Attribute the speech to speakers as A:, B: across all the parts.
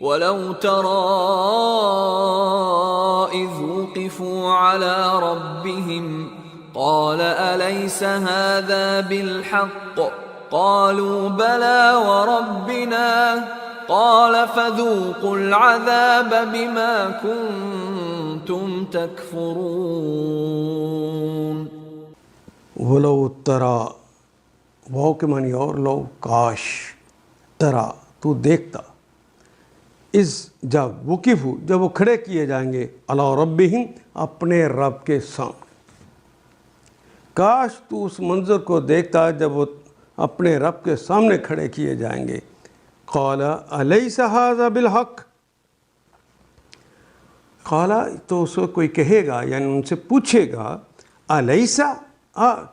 A: وَلَوْ تَرَىٰ إِذْ وُقِفُوا عَلَىٰ رَبِّهِمْ قَالَ أَلَيْسَ هَٰذَا بِالْحَقِّ قَالُوا بَلَىٰ وَرَبِّنَا قَالَ فَذُوقُوا الْعَذَابَ بِمَا كُنتُمْ تَكْفُرُونَ۔
B: وَلَوْ تَرَىٰ، واو کے معنی اور لو کاش، ترا تو دیکھتا، اس جب وقف جب وہ کھڑے کیے جائیں گے علی ربہم اپنے رب کے سامنے، کاش تو اس منظر کو دیکھتا جب وہ اپنے رب کے سامنے کھڑے کیے جائیں گے۔ قال الیس ھذا بالحق، قال تو اس کو کوئی کہے گا، یعنی ان سے پوچھے گا، الیسا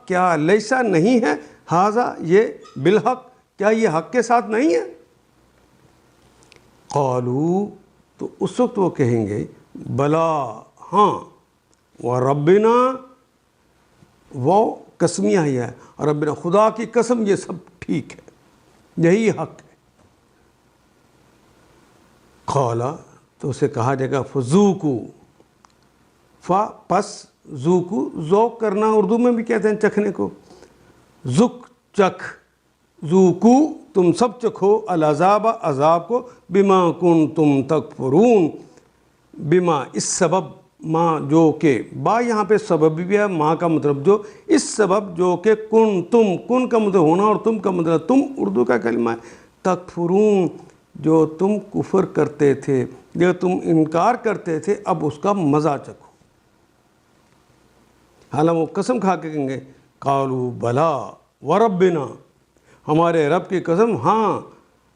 B: کیا لیسا نہیں ہے، ھذا یہ بالحق کیا یہ حق کے ساتھ نہیں ہے؟ قالوا تو اس وقت وہ کہیں گے بلا ہاں، وربنا وہ قسمیہ ہی ہے، ربنا خدا کی قسم یہ سب ٹھیک ہے، یہی حق ہے۔ قال تو اسے کہا جائے گا فذوقوا، پس ذوقوا ذوق کرنا اردو میں بھی کہتے ہیں چکھنے کو، ذق چکھ، ذوقوا تم سب چکھو العذاب عذاب کو، بما کنتم تکفرون، بما اس سبب، ما جو کہ، با یہاں پہ سبب بھی ہے، ما کا مطلب جو، اس سبب جو کہ کنتم، کن کا مطلب ہونا اور تم کا مطلب تم، اردو کا کلمہ ہے، تکفرون جو تم کفر کرتے تھے، جو تم انکار کرتے تھے، اب اس کا مزہ چکھو۔ حالانکہ وہ قسم کھا کے کہیں گے قالوا بلا وربنا، ہمارے رب کی قسم ہاں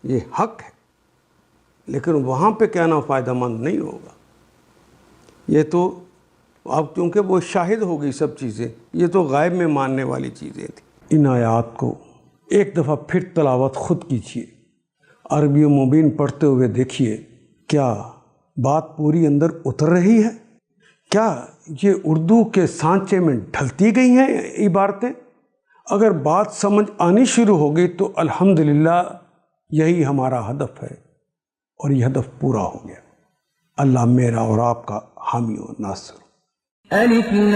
B: یہ حق ہے، لیکن وہاں پہ کہنا فائدہ مند نہیں ہوگا۔ یہ تو اب چونکہ وہ شاہد ہو گئی سب چیزیں، یہ تو غائب میں ماننے والی چیزیں تھیں۔ ان آیات کو ایک دفعہ پھر تلاوت خود کیجیے، عربی مبین پڑھتے ہوئے دیکھیے کیا بات پوری اندر اتر رہی ہے، کیا یہ اردو کے سانچے میں ڈھلتی گئی ہیں عبارتیں؟ اگر بات سمجھ آنی شروع ہو گئی تو الحمدللہ یہی ہمارا ہدف ہے، اور یہ ہدف پورا ہو گیا۔ اللہ میرا اور آپ کا حامی و ناصر۔
A: الف لام